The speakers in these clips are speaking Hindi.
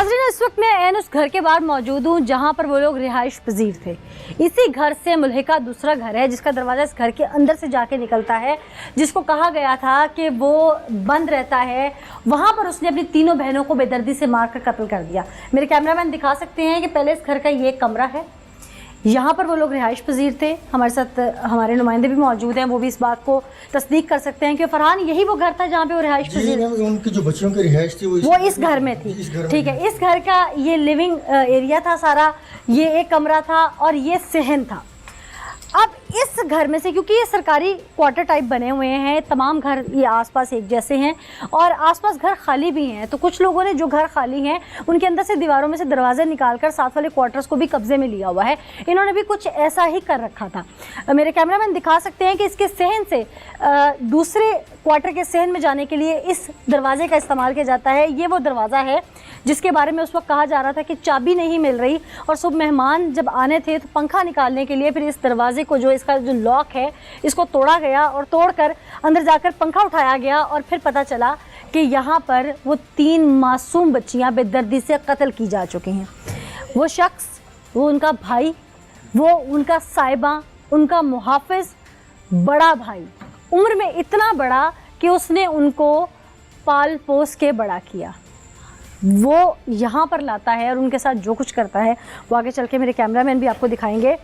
नाज़रीन, इस वक्त मैं ऐन उस घर के बाहर मौजूद हूँ जहाँ पर वो लोग रिहाइश पजीर थे। इसी घर से मुल्हिका दूसरा घर है जिसका दरवाज़ा इस घर के अंदर से जाके निकलता है, जिसको कहा गया था कि वो बंद रहता है। वहाँ पर उसने अपनी तीनों बहनों को बेदर्दी से मारकर कत्ल कर दिया। मेरे कैमरामैन दिखा सकते हैं कि पहले इस घर का ये कमरा है, यहाँ पर वो लोग रिहाइश पजीर थे। हमारे साथ हमारे नुमाइंदे भी मौजूद हैं, वो भी इस बात को तस्दीक कर सकते हैं कि फरहान यही वो घर था जहाँ पे वो रिहाइश पजीर, उनकी जो बच्चियों की रिहाइश थी वो इस घर में थी। ठीक है, इस घर का ये लिविंग एरिया था सारा, ये एक कमरा था और ये सहन था। अब इस घर में से, क्योंकि ये सरकारी क्वार्टर टाइप बने हुए हैं, तमाम घर ये आसपास एक जैसे हैं और आसपास घर खाली भी हैं, तो कुछ लोगों ने जो घर खाली हैं उनके अंदर से दीवारों में से दरवाजे निकालकर साथ वाले क्वार्टर्स को भी कब्जे में लिया हुआ है। इन्होंने भी कुछ ऐसा ही कर रखा था। मेरे कैमरामैन दिखा सकते हैं कि इसके सहन से दूसरे क्वार्टर के सहन में जाने के लिए इस दरवाजे का इस्तेमाल किया जाता है। ये वो दरवाज़ा है जिसके बारे में उस वक्त कहा जा रहा था कि चाबी नहीं मिल रही और सुबह मेहमान जब आने थे तो पंखा निकालने के लिए फिर इस दरवाजे को, जो इसका जो लॉक है, इसको तोड़ा गया और तोड़कर अंदर जाकर पंखा उठाया गया और फिर पता चला कि यहाँ पर वो 3 मासूम बच्चियाँ बेदर्दी से कत्ल की जा चुकी हैं। वो शख्स, वो उनका भाई, वो उनका साहिबा, उनका मुहाफिज बड़ा भाई, उम्र में इतना बड़ा कि उसने उनको पाल पोस के बड़ा किया, वो यहाँ पर लाता है और उनके साथ जो कुछ करता है वो आगे चल के मेरे कैमरामैन भी आपको दिखाएंगे।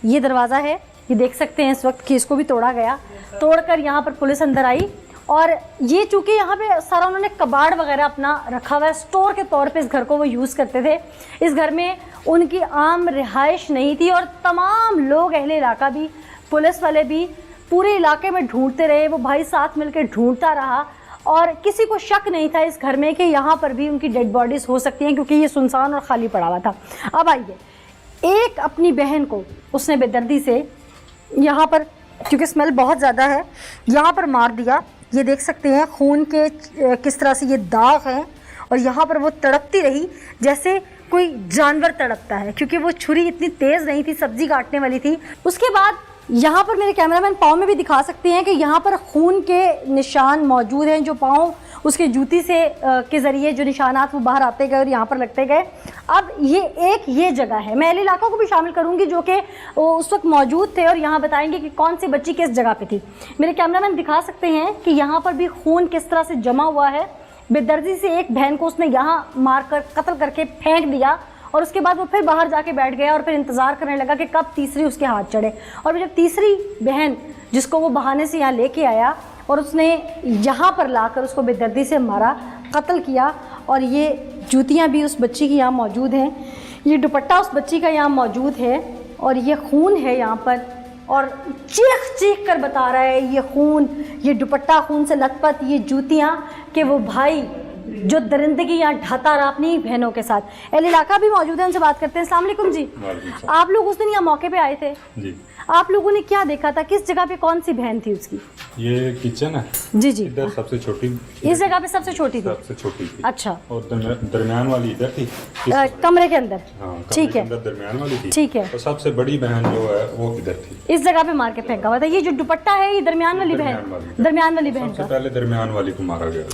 ये दरवाज़ा है, ये देख सकते हैं इस वक्त कि इसको भी तोड़ा गया। तोड़कर यहाँ पर पुलिस अंदर आई और ये चूँकि यहाँ पे सारा उन्होंने कबाड़ वगैरह अपना रखा हुआ है, स्टोर के तौर पे इस घर को वो यूज़ करते थे। इस घर में उनकी आम रिहाइश नहीं थी और तमाम लोग, अहले इलाका भी, पुलिस वाले भी पूरे इलाके में ढूंढते रहे। वो भाई साथ मिलकर ढूंढता रहा और किसी को शक नहीं था इस घर में कि यहाँ पर भी उनकी डेड बॉडीज़ हो सकती हैं, क्योंकि ये सुनसान और ख़ाली पड़ा हुआ था। अब आइए, एक अपनी बहन को उसने बेदर्दी से यहाँ पर, क्योंकि स्मेल बहुत ज़्यादा है, यहाँ पर मार दिया। ये देख सकते हैं खून के किस तरह से ये दाग हैं और यहाँ पर वो तड़पती रही जैसे कोई जानवर तड़पता है, क्योंकि वो छुरी इतनी तेज़ नहीं थी, सब्ज़ी काटने वाली थी। उसके बाद यहाँ पर मेरे कैमरामैन पाँव में भी दिखा सकते हैं कि यहाँ पर खून के निशान मौजूद हैं, जो पाँव उसके जूती से के ज़रिए जो निशानात वो बाहर आते गए और यहाँ पर लगते गए। अब ये जगह है, मैं अहले इलाका को भी शामिल करूँगी जो कि उस वक्त मौजूद थे और यहाँ बताएंगे कि कौन सी बच्ची किस जगह पे थी। मेरे कैमरामैन दिखा सकते हैं कि यहाँ पर भी खून किस तरह से जमा हुआ है। बेदर्दी से एक बहन को उसने यहाँ मार कर कत्ल करके फेंक दिया और उसके बाद वो फिर बाहर जाके बैठ गया और फिर इंतज़ार करने लगा कि कब तीसरी उसके हाथ चढ़े। और जब तीसरी बहन, जिसको वो बहाने से यहाँ लेके आया और उसने यहाँ पर लाकर उसको बेदर्दी से मारा, कत्ल किया। और ये जूतियाँ भी उस बच्ची की यहाँ मौजूद हैं, ये दुपट्टा उस बच्ची का यहाँ मौजूद है और ये खून है यहाँ पर, और चीख चीख कर बता रहा है ये खून, ये दुपट्टा खून से लथपथ, ये जूतियाँ, कि वो भाई जो दरिंदगी यहाँ ढाता रहा अपनी बहनों के साथ। अहले इलाका भी मौजूद है, उनसे बात करते हैं। अस्सलाम वालेकुम जी। आप लोग उस दिन यहाँ मौके पे आए थे जी, आप लोगों ने क्या देखा था? किस जगह पे कौन सी बहन थी उसकी? ये किचन है जी जी, इधर सबसे छोटी, इस जगह पे सबसे छोटी थी, सबसे छोटी थी। अच्छा, और दरमियान वाली इधर थी, कमरे के अंदर। हाँ, ठीक है, दरमियान वाली थी, ठीक है। और सबसे बड़ी बहन जो है वो इधर थी, इस जगह पे मार के फेंका हुआ था। ये जो दुपट्टा है ये दरमियान वाली बहन, दरमियान वाली बहन का, पहले दरमियान वाली को मारा गया।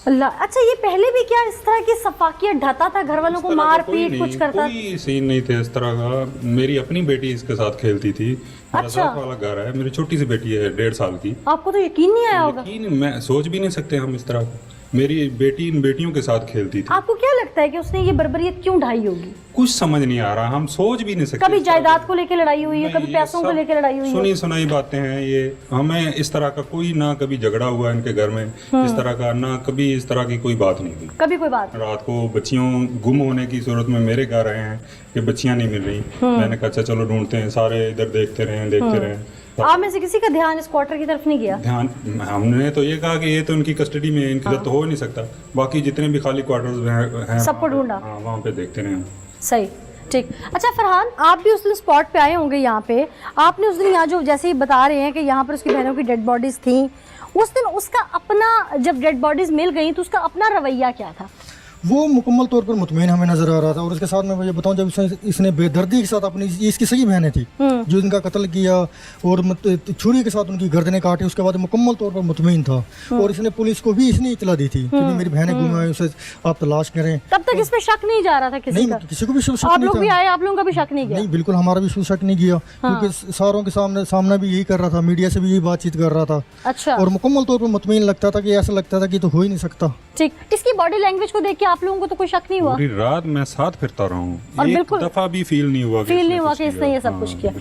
अल्लाह, अच्छा, ये पहले भी क्या इस तरह की सफाकियत ढाता था, घर वालों को मार पीट कुछ करता? कोई सीन नहीं थे इस तरह का। मेरी अपनी बेटी इसके साथ खेलती थी। अच्छा, वाला घर है, मेरी छोटी सी बेटी है 1.5 साल की। आपको तो यकीन नहीं आया होगा? यकीन, मैं सोच भी नहीं सकते हम इस तरह का। मेरी बेटी इन बेटियों के साथ खेलती थी। आपको क्या लगता है कि उसने ये बर्बरियत क्यों ढाई होगी? कुछ समझ नहीं आ रहा, हम सोच भी नहीं सकते। कभी जायदाद को लेकर लड़ाई हुई है, कभी पैसों को लेकर लड़ाई हुई है, सुनी सुनाई बातें हैं ये। हमें इस तरह का कोई, ना कभी झगड़ा हुआ इनके घर में इस तरह का, ना कभी इस तरह की कोई बात नहीं हुई। कभी कोई बात? रात को बच्चियों गुम होने की सूरत में मेरे घर आए हैं कि बच्चियां नहीं मिल रही। मैंने कहा अच्छा चलो ढूंढते हैं, सारे इधर देखते रहे। आप में से किसी का ध्यान इस क्वार्टर की तरफ नहीं गया? ध्यान, हमने तो ये कहा कि ये तो उनकी कस्टडी में है, इनकी तो हो नहीं सकता। बाकी जितने भी खाली क्वार्टर्स हैं सबको ढूंढा, वहाँ पे देखते रहे। सही, ठीक। अच्छा फरहान, आप भी उस दिन स्पॉट पे आए होंगे यहाँ पे। आपने उस दिन यहाँ जो जैसे ही बता रहे हैं कि यहाँ पर उसकी बहनों की डेड बॉडीज थी, उस दिन उसका अपना, जब डेड बॉडीज मिल गई तो उसका अपना रवैया क्या था? वो मुकम्मल तौर पर मुतमईन हमें नजर आ रहा था। और उसके साथ मैं मुझे बताऊं, जब इसने बेदर्दी के साथ अपनी, ये इसकी सगी बहनें थी जो इनका कत्ल किया और छुरी के साथ उनकी गर्दनें काटी, उसके बाद मुकम्मल तौर पर मुतमईन था। और इसने पुलिस को भी इसने इतला दी थी कि मेरी बहनें गुम हुई, उसे आप तलाश करें। तब तक इस पे शक नहीं जा रहा था किसी का? किसी को भी शक आप नहीं लोग था। भी आए, आप लोगों का भी शक नहीं गया? नहीं, बिल्कुल हमारा भी शक नहीं किया, क्योंकि सारों के सामना भी यही कर रहा था, मीडिया से भी यही बातचीत कर रहा था। अच्छा। और मुकम्मल तौर पर मुतमईन लगता था कि ऐसा लगता था कि तो हो ही नहीं सकता। ठीक, इसकी बॉडी लैंग्वेज को देख के आप लोगों को तो कोई शक नहीं हुआ? पूरी रात मैं साथ फिरता रहा हूँ, और एक बिल्कुल दफा भी फील नहीं हुआ कि इसने ये सब कुछ किया।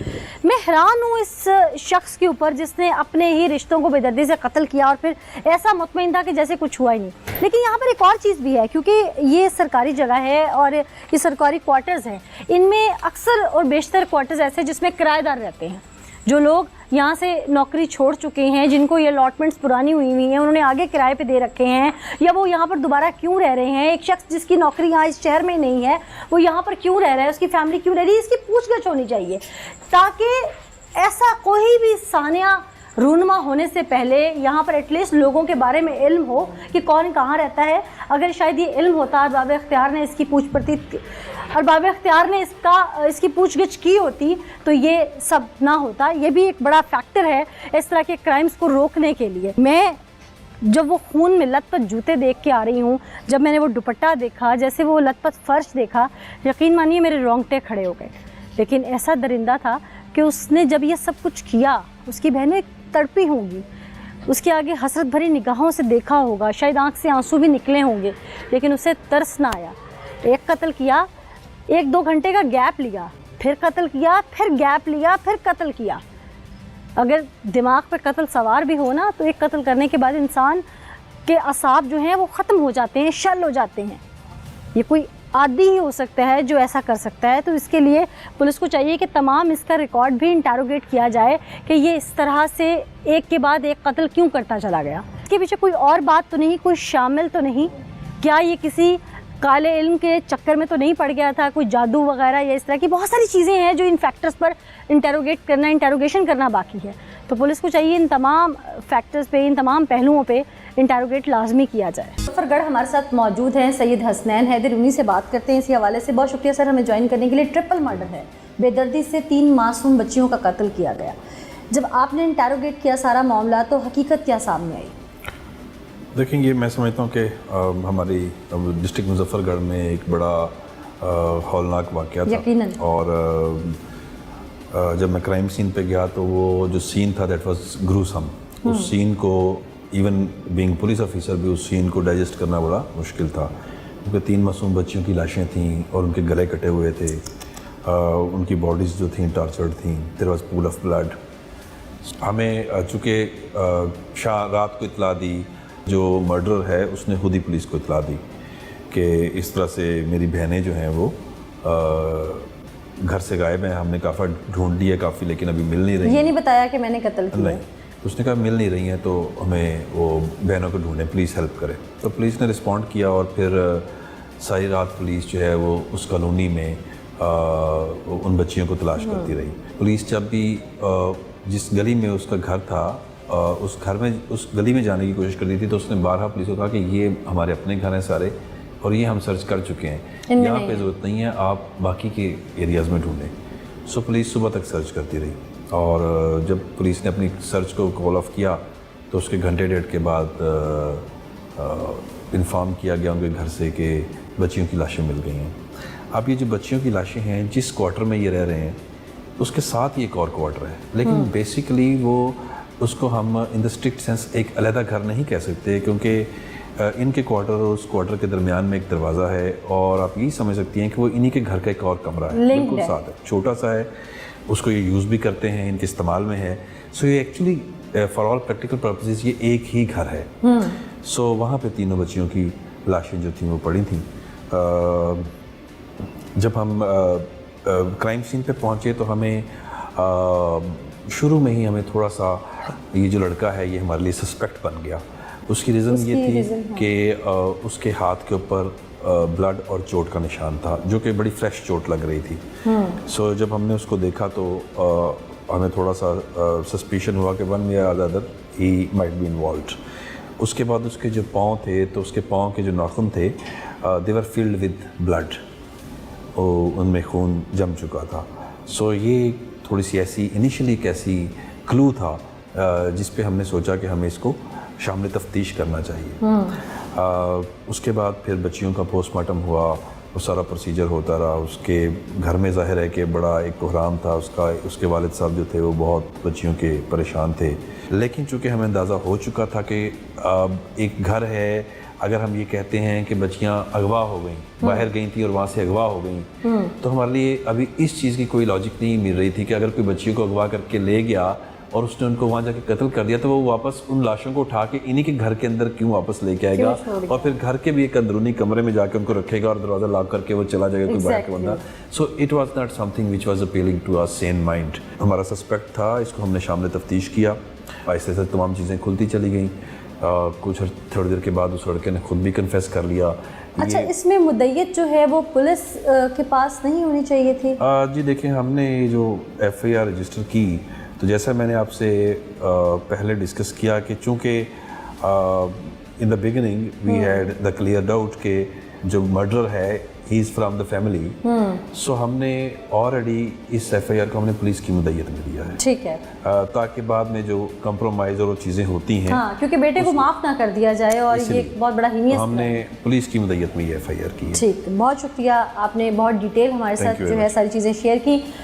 मैं हैरान हूँ इस शख्स के ऊपर जिसने अपने ही रिश्तों को बेदर्दी से कत्ल किया और फिर ऐसा मुतमईन था कि जैसे कुछ हुआ ही नहीं। लेकिन यहाँ पर एक और चीज़ भी है, क्योंकि ये सरकारी जगह है और ये सरकारी क्वार्टर्स हैं। इनमें अक्सर और बेशतर क्वार्टर्स ऐसे जिसमें किराएदार रहते हैं, जो लोग यहाँ से नौकरी छोड़ चुके हैं, जिनको ये अलॉटमेंट्स पुरानी हुई हैं, उन्होंने आगे किराए पे दे रखे हैं, या वो यहाँ पर दोबारा क्यों रह रहे हैं। एक शख्स जिसकी नौकरी यहाँ इस शहर में नहीं है, वो यहाँ पर क्यों रह रहा है, उसकी फैमिली क्यों रह रही है, इसकी पूछगछ होनी चाहिए, ताकि ऐसा कोई भी सानिया रूनमा होने से पहले यहाँ पर एटलीस्ट लोगों के बारे में इल्म हो कि कौन कहाँ रहता है। अगर शायद ये इल्म होता और बाब इख्तियार ने इसकी इसकी पूछगिछ की होती तो ये सब ना होता। ये भी एक बड़ा फैक्टर है इस तरह के क्राइम्स को रोकने के लिए। मैं जब वो खून में लथपथ जूते देख के आ रही हूँ, जब मैंने वो दुपट्टा देखा, जैसे वो लथपथ फर्श देखा, यकीन मानिए मेरे रोंगटे खड़े हो गए। लेकिन ऐसा दरिंदा था कि उसने जब ये सब कुछ किया, उसकी बहनें तड़पी होंगी, उसके आगे हसरत भरी निगाहों से देखा होगा, शायद आंख से आंसू भी निकले होंगे, लेकिन उसे तरस ना आया। एक कत्ल किया, 1-2 घंटे का गैप लिया, फिर कत्ल किया, फिर गैप लिया, फिर कत्ल किया। अगर दिमाग पे कत्ल सवार भी हो ना, तो एक कत्ल करने के बाद इंसान के असाब जो हैं वो ख़त्म हो जाते हैं, शल हो जाते हैं। ये कोई आदि ही हो सकता है जो ऐसा कर सकता है। तो इसके लिए पुलिस को चाहिए कि तमाम इसका रिकॉर्ड भी इंटेरोगेट किया जाए कि ये इस तरह से एक के बाद एक कत्ल क्यों करता चला गया। इसके पीछे कोई और बात तो नहीं, कोई शामिल तो नहीं? क्या ये किसी काले इल्म के चक्कर में तो नहीं पड़ गया था, कोई जादू वगैरह या इस तरह की बहुत सारी चीज़ें हैं जो इन फैक्टर्स पर इंटेरोगेशन करना बाकी है। तो पुलिस को चाहिए इन तमाम फैक्टर्स पे, इन तमाम पहलुओं पे इंटेरोगेट लाजमी किया जाए। मुजफ्फरगढ़ हमारे साथ मौजूद हैं सैयद हसनैन हैदर, उन्हीं से बात करते हैं इसी हवाले से। बहुत शुक्रिया सर हमें ज्वाइन करने के लिए। ट्रिपल मर्डर है, बेदर्दी से 3 मासूम बच्चियों का कत्ल किया गया। जब आपने इंटेरोगेट किया सारा मामला, तो हकीकत क्या सामने आई? देखें, ये मैं समझता हूँ कि हमारी डिस्ट्रिक्ट मुजफ्फरगढ़ में एक बड़ा हौलनाक वाक़या था। यकीनन। और जब मैं क्राइम सीन पे गया तो वो जो सीन था दैट वाज ग्रूसम। उस सीन को इवन बीइंग पुलिस ऑफिसर भी उस सीन को डाइजेस्ट करना बड़ा मुश्किल था, क्योंकि 3 मासूम बच्चियों की लाशें थीं और उनके गले कटे हुए थे, उनकी बॉडीज़ जो थीं टॉर्चर्ड थीं, there was pool of blood. हमें चूँकि रात को इतला दी, जो मर्डर है उसने खुद ही पुलिस को इतला दी कि इस तरह से मेरी बहनें जो हैं वो घर से गायब हैं, हमने काफ़ी ढूंढ लिया काफ़ी, लेकिन अभी मिल नहीं रही। ये नहीं बताया कि मैंने कत्ल किया? नहीं, उसने कहा मिल नहीं रही हैं तो हमें वो बहनों को ढूंढें, प्लीज़ हेल्प करें। तो पुलिस ने रिस्पॉन्ड किया और फिर सारी रात पुलिस जो है वो उस कॉलोनी में उन बच्चियों को तलाश करती रही। पुलिस जब भी जिस गली में उसका घर था उस गली में जाने की कोशिश कर रही थी, तो उसने बारहा पुलिस को कहा कि ये हमारे अपने घर हैं सारे और ये हम सर्च कर चुके हैं, यहाँ पे ज़रूरत नहीं है, आप बाकी के एरियाज़ में ढूंढें। सो पुलिस सुबह तक सर्च करती रही और जब पुलिस ने अपनी सर्च को कॉल ऑफ किया तो उसके घंटे डेढ़ के बाद इन्फॉर्म किया गया उनके घर से कि बच्चियों की लाशें मिल गई हैं। अब ये जो बच्चियों की लाशें हैं, जिस क्वार्टर में ये रह रहे हैं उसके साथ ही एक और क्वार्टर है, लेकिन बेसिकली वो उसको हम इन द स्ट्रिक्ट सेंस एक अलहदा घर नहीं कह सकते, क्योंकि इनके क्वार्टर और उस क्वार्टर के दरमियान में एक दरवाज़ा है और आप यही समझ सकती हैं कि वो इन्हीं के घर का एक और कमरा है, बिल्कुल साथ है, छोटा सा है, उसको ये यूज़ भी करते हैं, इनके इस्तेमाल में है। सो ये actually for all practical purposes ये एक ही घर है। सो वहाँ पे तीनों बच्चियों की लाशें जो थी वो पड़ी थी। जब हम क्राइम सीन पे पहुँचे तो हमें शुरू में ही हमें थोड़ा सा ये जो लड़का है ये हमारे लिए सस्पेक्ट बन गया। उसकी रीज़न ये थी कि उसके हाथ के ऊपर ब्लड और चोट का निशान था, जो कि बड़ी फ्रेश चोट लग रही थी। सो जब हमने उसको देखा तो हमें थोड़ा सा सस्पिशन हुआ कि वन वे और other he might be involved. उसके बाद उसके जो पाँव थे तो उसके पाँव के जो नाखून थे दे वर फिल्ड विद ब्लड, उनमें खून जम चुका था। सो ये थोड़ी सी ऐसी इनिशियली एक ऐसी क्लू था जिस पे हमने सोचा कि हमें इसको शामिल तफ्तीश करना चाहिए। उसके बाद फिर बच्चियों का पोस्टमार्टम हुआ, वो सारा प्रोसीजर होता रहा। उसके घर में ज़ाहिर है कि बड़ा एक कोहराम था उसका, उसके वालिद साहब जो थे वो बहुत बच्चियों के परेशान थे। लेकिन चूँकि हमें अंदाज़ा हो चुका था कि एक घर है, अगर हम ये कहते हैं कि बच्चियां अगवा हो गई, बाहर गई थी और वहाँ से अगवा हो गई, तो हमारे लिए अभी इस चीज़ की कोई लॉजिक नहीं मिल रही थी कि अगर कोई बच्चियों को अगवा करके ले गया और उसने उनको वहाँ जाके कत्ल कर दिया तो वो वापस उन लाशों को उठा के इन्हीं के घर के अंदर क्यों वापस लेके आएगा और फिर घर के भी एक अंदरूनी कमरे में जाके उनको रखेगा और दरवाज़ा लॉक करके वो चला जाएगा कोई बाहर का बंदा। So it was not something which was appealing to our sane mind. हमारा सस्पेक्ट था, इसको हमने शामिल तफ्तीश किया, आहिस्ते से तमाम चीज़ें खुलती चली गई। कुछ थोड़ी देर के बाद उस लड़के ने खुद भी कन्फेस कर लिया। अच्छा, इसमें मुद्दय्यत जो है वो पुलिस के पास नहीं होनी चाहिए थी? जी देखिए, हमने जो FIR रजिस्टर की तो जैसा मैंने आपसे पहले डिस्कस किया कि चूँकि in the beginning we had the clear doubt कि जो मर्डर है ही is from the family, so हमने ऑलरेडी इस FIR को हमने पुलिस की मुद्दय्यत में दिया है। ठीक है, ताकि बाद में जो कंप्रोमाइज़ और वो चीज़ें होती हैं, हाँ, क्योंकि बेटे को माफ़ ना कर दिया जाए और ये एक बहुत बड़ा हीनियस हमने पुलिस की मुद्दय्यत में ये FIR की है। ठीक, बहुत शुक्रिया, आपने बहुत डिटेल हमारे साथ जो है सारी चीज़ें शेयर की।